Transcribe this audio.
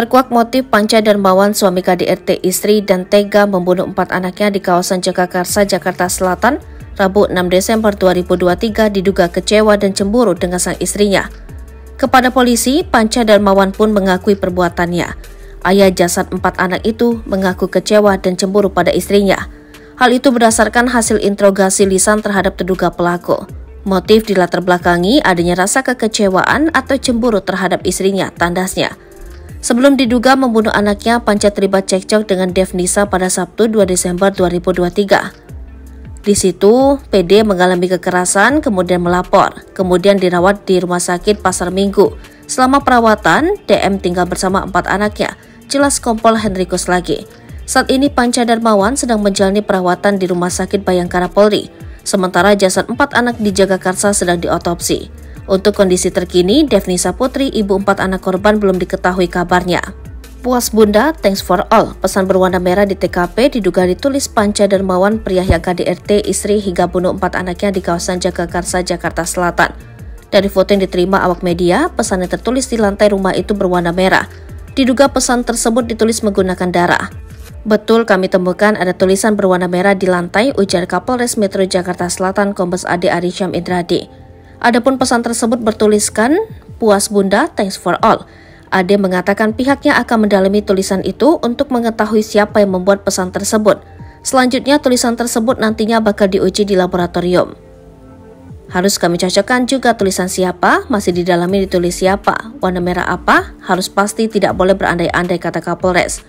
Terkuak motif Panca Darmawan suami KDRT istri dan tega membunuh 4 anaknya di kawasan Jagakarsa, Jakarta Selatan, Rabu 6 Desember 2023 diduga kecewa dan cemburu dengan sang istrinya. Kepada polisi, Panca Darmawan pun mengakui perbuatannya. Ayah jasad 4 anak itu mengaku kecewa dan cemburu pada istrinya. Hal itu berdasarkan hasil interogasi lisan terhadap terduga pelaku. Motif dilatar belakangi adanya rasa kekecewaan atau cemburu terhadap istrinya, tandasnya. Sebelum diduga membunuh anaknya, Panca terlibat cekcok dengan Devnisa pada Sabtu 2 Desember 2023. Di situ, PD mengalami kekerasan, kemudian melapor, kemudian dirawat di Rumah Sakit Pasar Minggu. Selama perawatan, DM tinggal bersama 4 anaknya, jelas Kompol Henrikus lagi. Saat ini Panca Darmawan sedang menjalani perawatan di Rumah Sakit Bayangkara Polri, sementara jasad 4 anak di Jagakarsa sedang diotopsi. Untuk kondisi terkini, Devnisa Putri, ibu 4 anak korban, belum diketahui kabarnya. Puas bunda, thanks for all. Pesan berwarna merah di TKP diduga ditulis Panca Darmawan, pria yang KDRT istri hingga bunuh 4 anaknya di kawasan Jagakarsa, Jakarta Selatan. Dari foto yang diterima awak media, pesan yang tertulis di lantai rumah itu berwarna merah. Diduga pesan tersebut ditulis menggunakan darah. Betul, kami temukan ada tulisan berwarna merah di lantai, ujar Kapolres Metro Jakarta Selatan Kombes Ade Arysyam Indradi. Adapun pesan tersebut bertuliskan, puas bunda, thanks for all. Ade mengatakan pihaknya akan mendalami tulisan itu untuk mengetahui siapa yang membuat pesan tersebut. Selanjutnya tulisan tersebut nantinya bakal diuji di laboratorium. Harus kami cocokkan juga tulisan siapa, masih didalami ditulis siapa, warna merah apa, harus pasti tidak boleh berandai-andai, kata Kapolres.